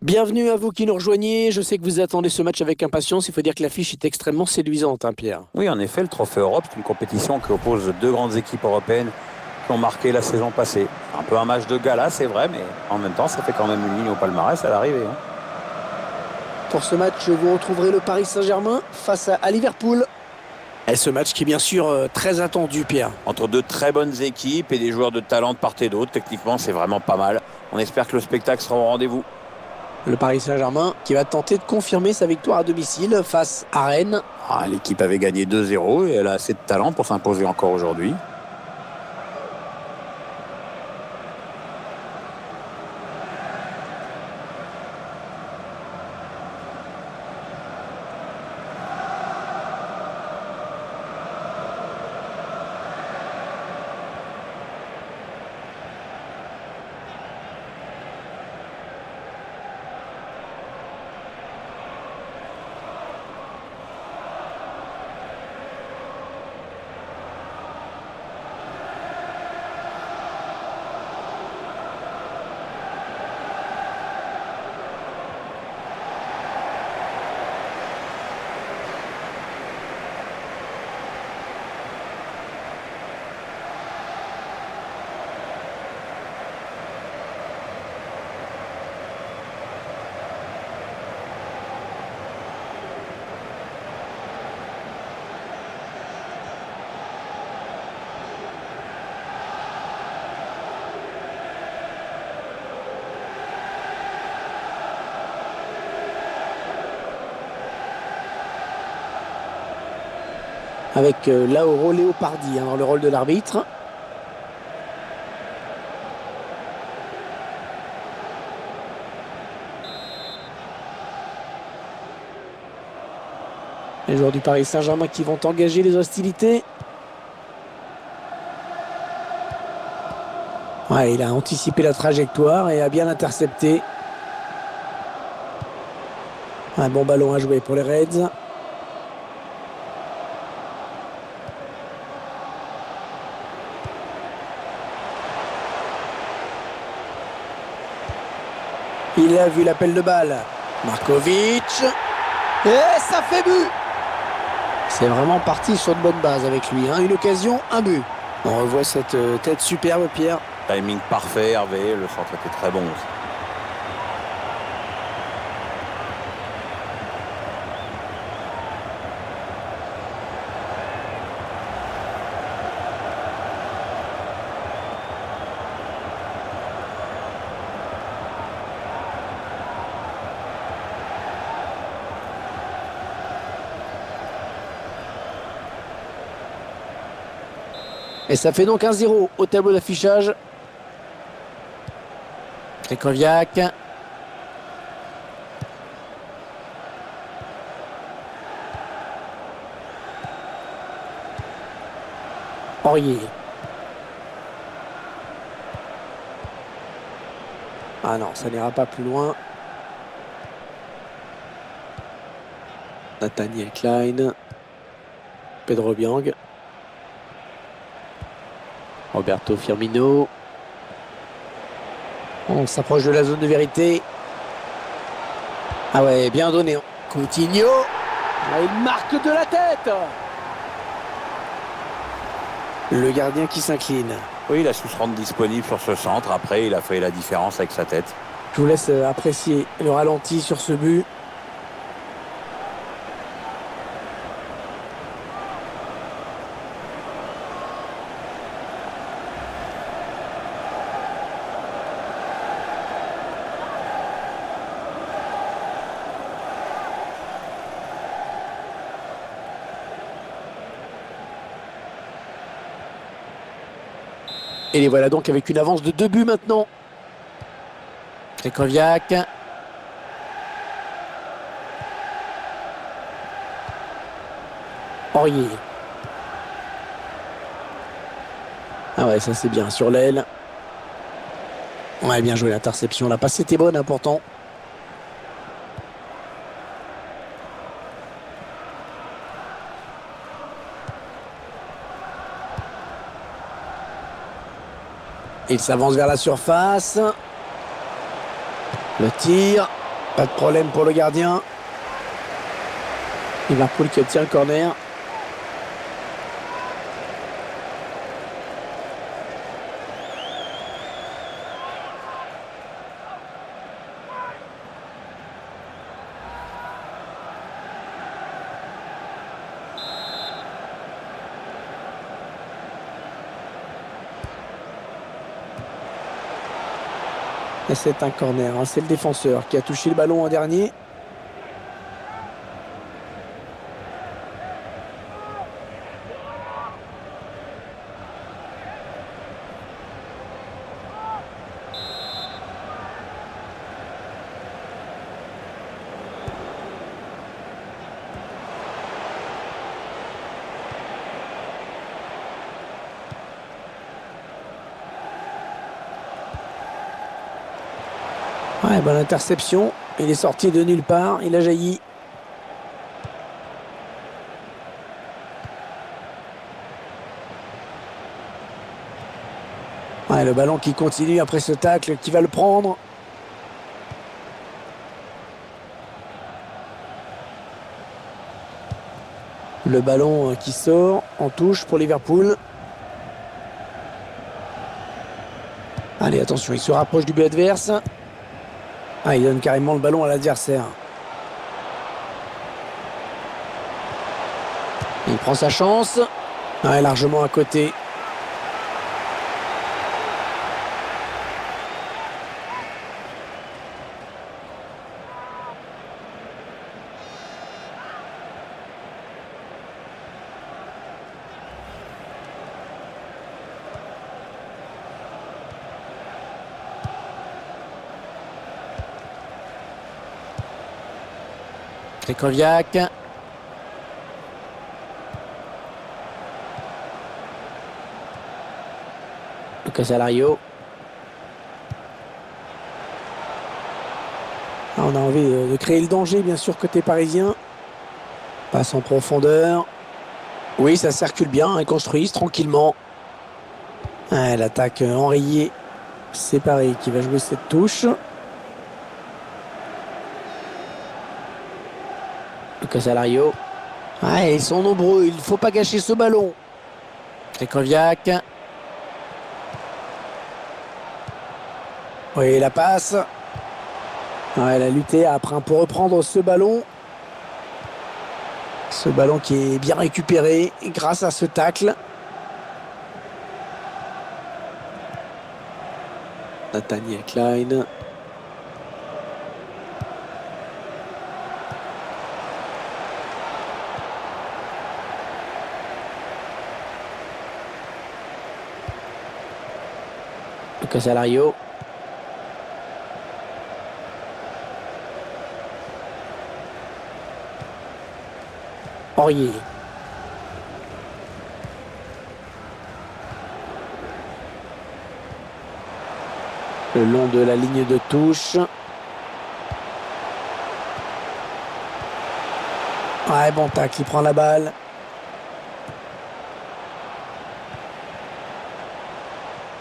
Bienvenue à vous qui nous rejoignez. Je sais que vous attendez ce match avec impatience. Il faut dire que l'affiche est extrêmement séduisante, hein, Pierre. Oui, en effet, le Trophée Europe, c'est une compétition qui oppose deux grandes équipes européennes qui ont marqué la saison passée. Un peu un match de gala, c'est vrai, mais en même temps, ça fait quand même une ligne au palmarès à l'arrivée. Pour ce match, vous retrouverez le Paris Saint-Germain face à Liverpool. Et ce match qui est bien sûr très attendu, Pierre. Entre deux très bonnes équipes et des joueurs de talent de part et d'autre, techniquement, c'est vraiment pas mal. On espère que le spectacle sera au rendez-vous. Le Paris Saint-Germain qui va tenter de confirmer sa victoire à domicile face à Rennes. L'équipe avait gagné 2-0 et elle a assez de talent pour s'imposer encore aujourd'hui. Avec Lauro Leopardi dans le rôle de l'arbitre. Les joueurs du Paris Saint-Germain qui vont engager les hostilités. Ouais, il a anticipé la trajectoire et a bien intercepté. Un bon ballon à jouer pour les Reds. Il a vu l'appel de balle. Markovic. Et ça fait but. C'est vraiment parti sur de bonnes bases avec lui. Une occasion, un but. On revoit cette tête superbe, Pierre. Timing parfait, Hervé, le centre était très bon aussi. Et ça fait donc 1-0 au tableau d'affichage. Krychowiak. Aurier. Ah non, ça n'ira pas plus loin. Nathaniel Klein. Pedro Biang. Roberto Firmino. On s'approche de la zone de vérité. Ah ouais, bien donné. Coutinho. Il marque de la tête. Le gardien qui s'incline. Oui, il a su se rendre disponible sur ce centre. Après, il a fait la différence avec sa tête. Je vous laisse apprécier le ralenti sur ce but. Et les voilà donc avec une avance de 2 buts maintenant. Krychowiak. Aurier. Ah ouais, ça c'est bien sur l'aile. Ouais, bien joué l'interception. La passe était bonne, pourtant. Il s'avance vers la surface. Le tir. Pas de problème pour le gardien. Liverpool qui obtient le corner. Et c'est un corner, hein. C'est le défenseur qui a touché le ballon en dernier. Ouais, bonne interception. Il est sorti de nulle part. Il a jailli. Ouais, le ballon qui continue après ce tacle, qui va le prendre. Le ballon qui sort en touche pour Liverpool. Allez, attention, il se rapproche du but adverse. Ah, il donne carrément le ballon à l'adversaire. Il prend sa chance. Ouais, largement à côté. Krychowiak. Lucas Alario. Ah, on a envie de créer le danger, bien sûr, côté parisien. Passe en profondeur. Oui, ça circule bien, ils construisent tranquillement. Ah, l'attaque enrayée. C'est Paris qui va jouer cette touche. Lucas Alario. Ah, ils sont nombreux, il ne faut pas gâcher ce ballon. Krychowiak. Oui, la passe. Ouais, elle a lutté après pour reprendre ce ballon. Ce ballon qui est bien récupéré grâce à ce tacle. Nathaniel Klein. Lucas Alario. Aurier. Le long de la ligne de touche. Ouais, bon tacle, il prend la balle.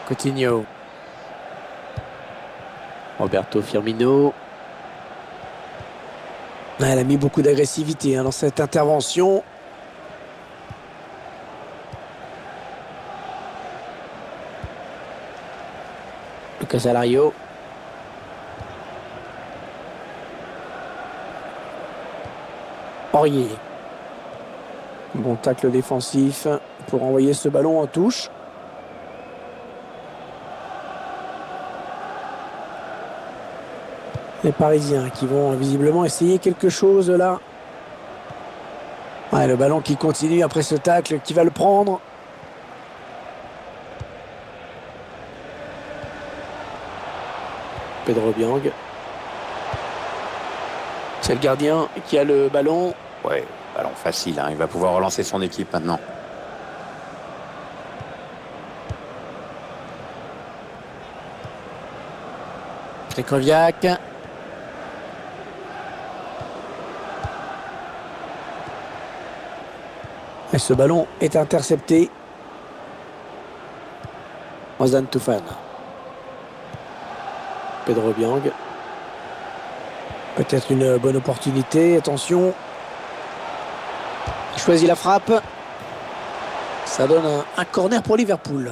Coutinho. Roberto Firmino. Elle a mis beaucoup d'agressivité dans cette intervention. Lucas Alario. Aurier. Bon tacle défensif pour envoyer ce ballon en touche. Les Parisiens qui vont visiblement essayer quelque chose là. Ouais, le ballon qui continue après ce tacle, qui va le prendre. Pedro Biang. C'est le gardien qui a le ballon. Ouais, ballon facile, hein. Il va pouvoir relancer son équipe maintenant. Krychowiak. Et ce ballon est intercepté. Ozan Tufan. Pedro Biang. Peut-être une bonne opportunité. Attention. Il choisit la frappe. Ça donne un corner pour Liverpool.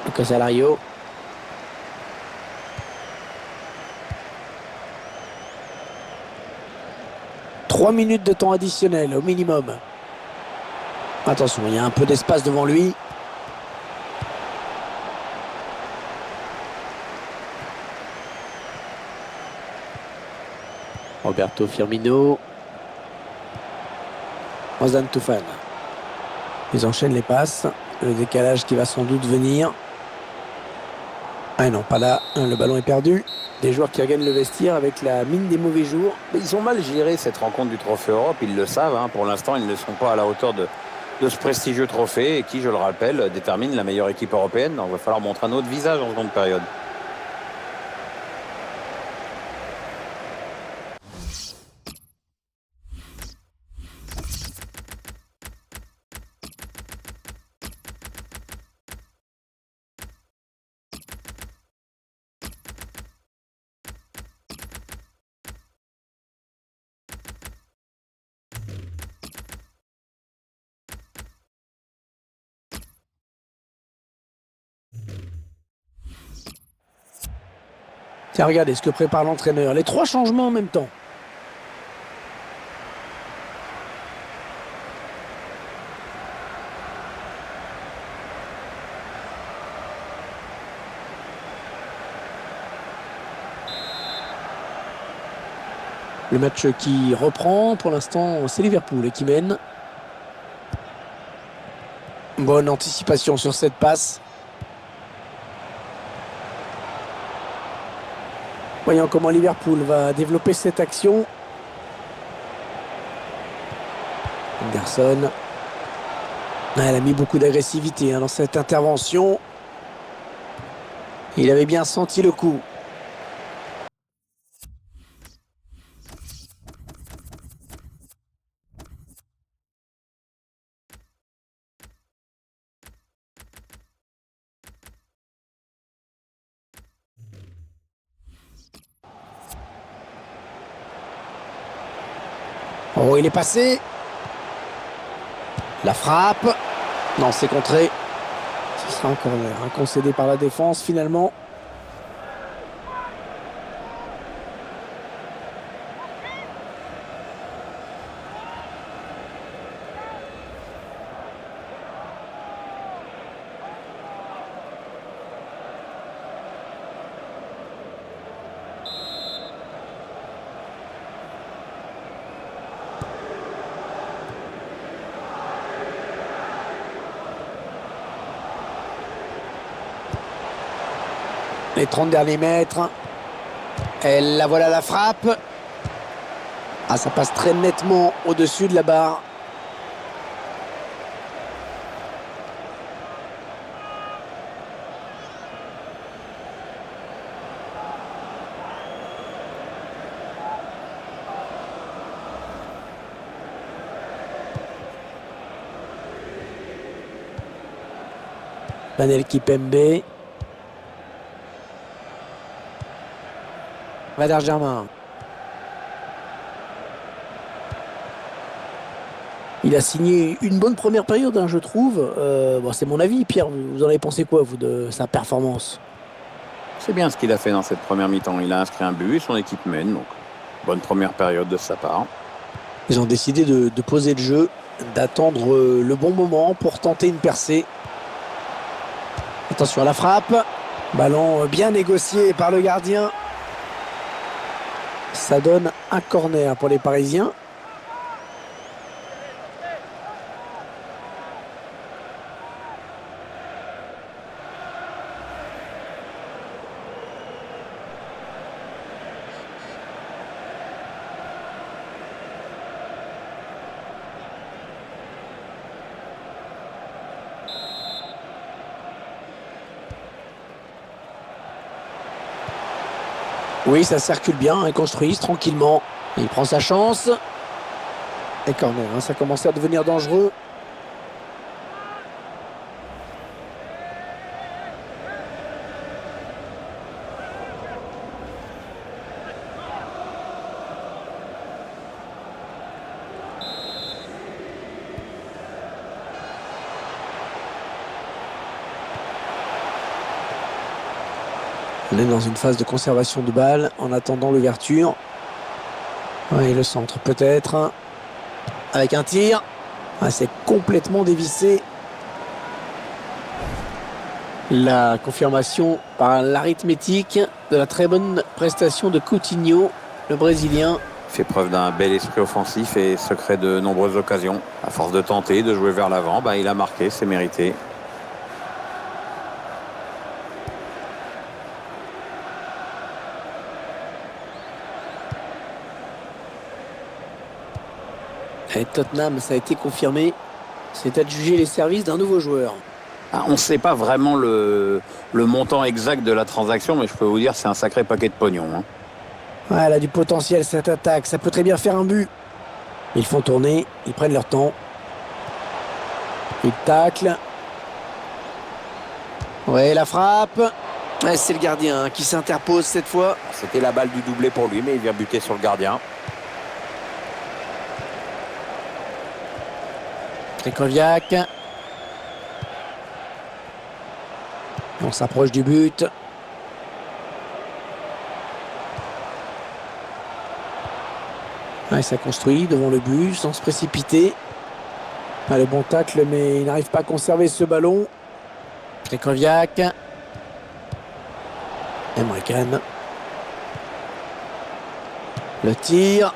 Lucas Alario. Trois minutes de temps additionnel au minimum. Attention, il y a un peu d'espace devant lui. Roberto Firmino. Ozan Tufan. Ils enchaînent les passes. Le décalage qui va sans doute venir. Ah non, pas là. Le ballon est perdu. Des joueurs qui regagnent le vestiaire avec la mine des mauvais jours. Ils ont mal géré cette rencontre du Trophée Europe, ils le savent. Hein. Pour l'instant, ils ne sont pas à la hauteur de ce prestigieux trophée et qui, je le rappelle, détermine la meilleure équipe européenne. Donc, il va falloir montrer un autre visage en seconde période. Tiens, regardez ce que prépare l'entraîneur. Les trois changements en même temps. Le match qui reprend, pour l'instant, c'est Liverpool qui mène. Bonne anticipation sur cette passe. Voyons comment Liverpool va développer cette action. Henderson. Elle a mis beaucoup d'agressivité dans cette intervention. Il avait bien senti le coup. Oh, il est passé. La frappe. Non, c'est contré. Ce sera un corner, concédé par la défense finalement. Les 30 derniers mètres. Et la voilà la frappe. Ah, ça passe très nettement au-dessus de la barre. Panel Kipembe. Valère Germain. Il a signé une bonne première période, je trouve. Bon, c'est mon avis, Pierre. Vous en avez pensé quoi, vous, de sa performance? C'est bien ce qu'il a fait dans cette première mi-temps. Il a inscrit un but et son équipe mène. Donc, bonne première période de sa part. Ils ont décidé de poser le jeu, d'attendre le bon moment pour tenter une percée. Attention à la frappe. Ballon bien négocié par le gardien. Ça donne un corner pour les Parisiens. Oui, ça circule bien, ils construisent tranquillement. Il prend sa chance. Et corner, hein, ça commence à devenir dangereux. On est dans une phase de conservation de balle en attendant l'ouverture. Oui, le centre peut-être. Avec un tir. Ah, c'est complètement dévissé. La confirmation par l'arithmétique de la très bonne prestation de Coutinho, le Brésilien. Il fait preuve d'un bel esprit offensif et se crée de nombreuses occasions. À force de tenter, de jouer vers l'avant, il a marqué, c'est mérité. Et Tottenham, ça a été confirmé. C'est adjugé les services d'un nouveau joueur. On ne sait pas vraiment le montant exact de la transaction, mais je peux vous dire que c'est un sacré paquet de pognon. Hein. Ouais, elle a du potentiel cette attaque, ça peut très bien faire un but. Ils font tourner, ils prennent leur temps. Ils taclent. Ouais, la frappe. Ouais, c'est le gardien qui s'interpose cette fois. C'était la balle du doublé pour lui, mais il vient buter sur le gardien. Krychowiak. On s'approche du but. Ouais, ça construit devant le but sans se précipiter. Ah, le bon tacle, mais il n'arrive pas à conserver ce ballon. Krychowiak. Emre Can. Le tir.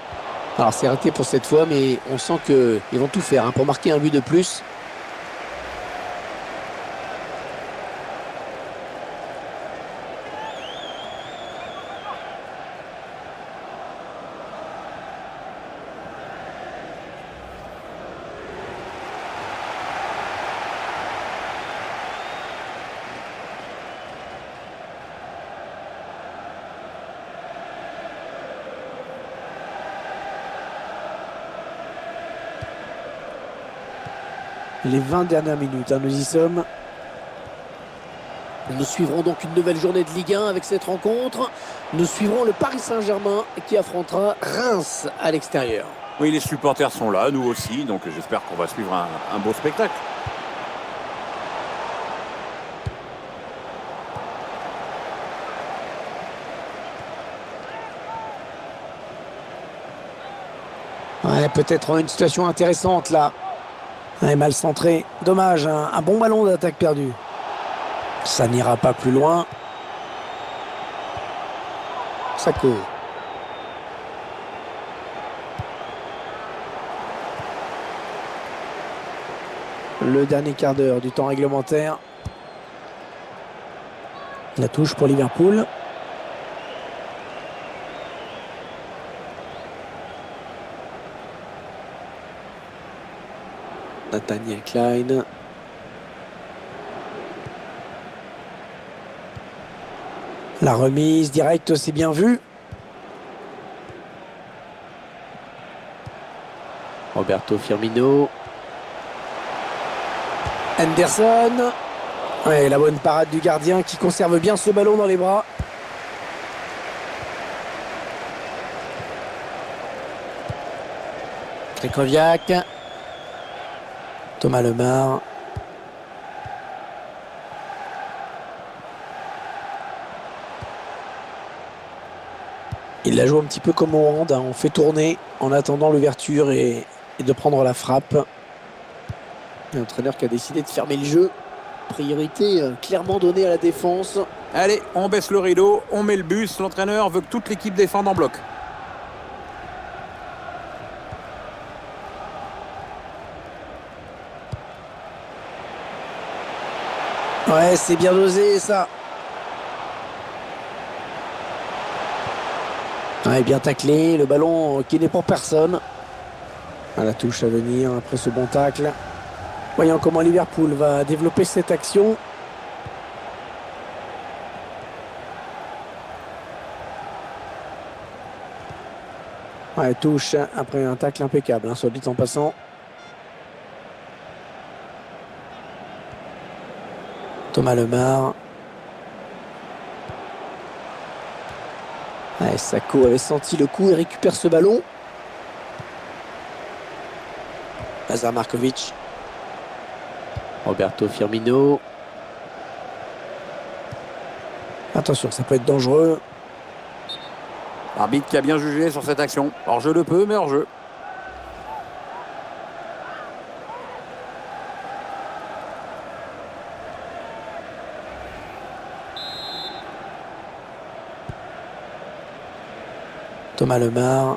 Alors c'est raté pour cette fois, mais on sent qu'ils vont tout faire pour marquer un but de plus. Les 20 dernières minutes, nous y sommes. Nous suivrons donc une nouvelle journée de Ligue 1 avec cette rencontre. Nous suivrons le Paris Saint-Germain qui affrontera Reims à l'extérieur. Oui, les supporters sont là, nous aussi, donc j'espère qu'on va suivre un beau spectacle. Ouais, peut-être une situation intéressante là. Ouais, mal centré. Dommage, un bon ballon d'attaque perdu. Ça n'ira pas plus loin. Sakho. Le dernier quart d'heure du temps réglementaire. La touche pour Liverpool. Nathaniel Klein. La remise directe, c'est bien vu. Roberto Firmino. Henderson. Ouais, la bonne parade du gardien qui conserve bien ce ballon dans les bras. Krychowiak. Thomas Lemar. Il la joue un petit peu comme au hand. On fait tourner en attendant l'ouverture et de prendre la frappe. L'entraîneur qui a décidé de fermer le jeu. Priorité clairement donnée à la défense. Allez, on baisse le rideau, on met le bus. L'entraîneur veut que toute l'équipe défende en bloc. Ouais, c'est bien dosé ça. Ouais, bien taclé, le ballon qui n'est pour personne. À la touche à venir après ce bon tacle. Voyons comment Liverpool va développer cette action. Ouais, touche après un tacle impeccable, hein, soit dit en passant. Thomas Lemar. Ouais, Sako avait senti le coup et récupère ce ballon. Lazar Markovic. Roberto Firmino. Attention, ça peut être dangereux. Arbitre qui a bien jugé sur cette action. Hors-jeu le peut, mais hors-jeu. Thomas Lemar.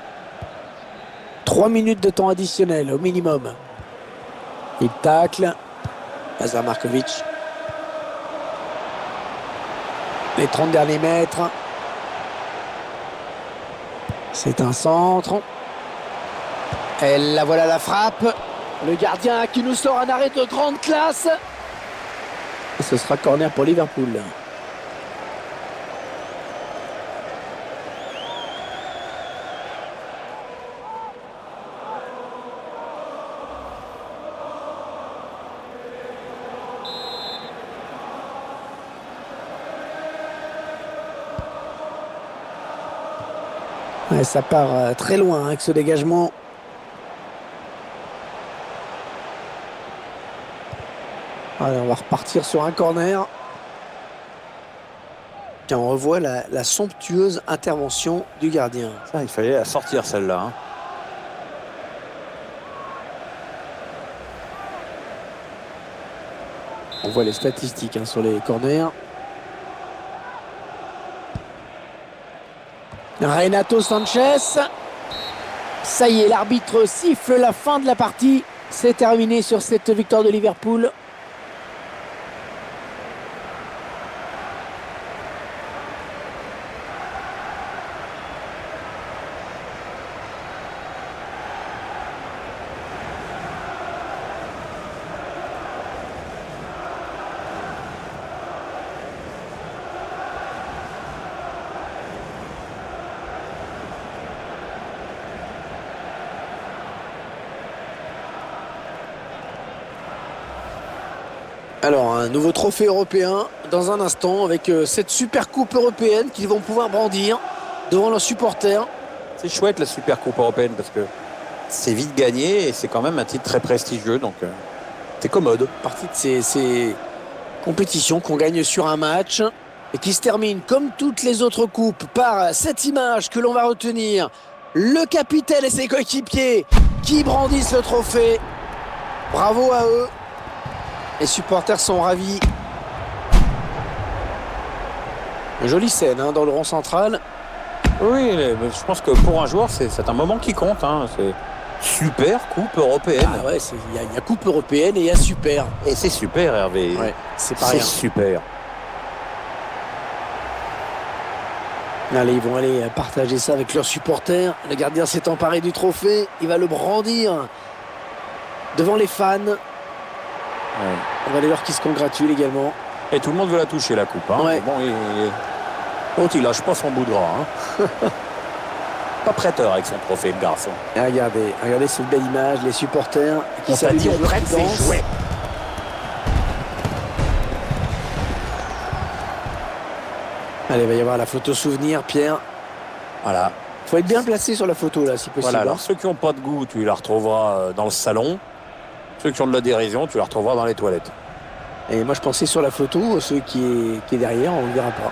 3 minutes de temps additionnel au minimum. Il tacle. Lazar Markovic. Les 30 derniers mètres. C'est un centre. Et la voilà la frappe. Le gardien qui nous sort un arrêt de grande classe. Et ce sera corner pour Liverpool. Ouais, ça part très loin avec ce dégagement. Allez, on va repartir sur un corner. Tiens, on revoit la somptueuse intervention du gardien. Ça, il fallait la sortir celle-là. Hein. On voit les statistiques hein, sur les corners. Renato Sanchez. Ça y est, l'arbitre siffle la fin de la partie. C'est terminé sur cette victoire de Liverpool. Alors, un nouveau trophée européen dans un instant avec cette super coupe européenne qu'ils vont pouvoir brandir devant leurs supporters. C'est chouette la Super Coupe européenne parce que c'est vite gagné et c'est quand même un titre très prestigieux. Donc, c'est commode. Partie de ces compétitions qu'on gagne sur un match et qui se termine comme toutes les autres coupes par cette image que l'on va retenir. Le capitaine et ses coéquipiers qui brandissent le trophée. Bravo à eux. Les supporters sont ravis. Jolie scène hein, dans le rond central. Oui, je pense que pour un joueur, c'est un moment qui compte. Hein. C'est super coupe européenne. Ah ouais, il y a coupe européenne et il y a super. Et c'est super, Hervé. Ouais, c'est pas c'est rien. super. Allez, ils vont aller partager ça avec leurs supporters. Le gardien s'est emparé du trophée. Il va le brandir devant les fans. Ouais. On va aller voir qui se congratule également. Et tout le monde veut la toucher, la coupe. Hein. Ouais. Bon, il lâche pas son bout de gras. Hein. Pas prêteur avec son trophée, le garçon. Et regardez cette belle image, les supporters qui saluent les on joueurs prête qui ses dansent. jouets. Allez, il va y avoir la photo souvenir, Pierre. Voilà. Faut être bien placé sur la photo là, si possible. Voilà, alors ceux qui n'ont pas de goût, tu la retrouveras dans le salon. Ceux qui ont de la dérision, tu la retrouveras dans les toilettes. Et moi, je pensais sur la photo, celui qui est derrière, on ne le verra pas.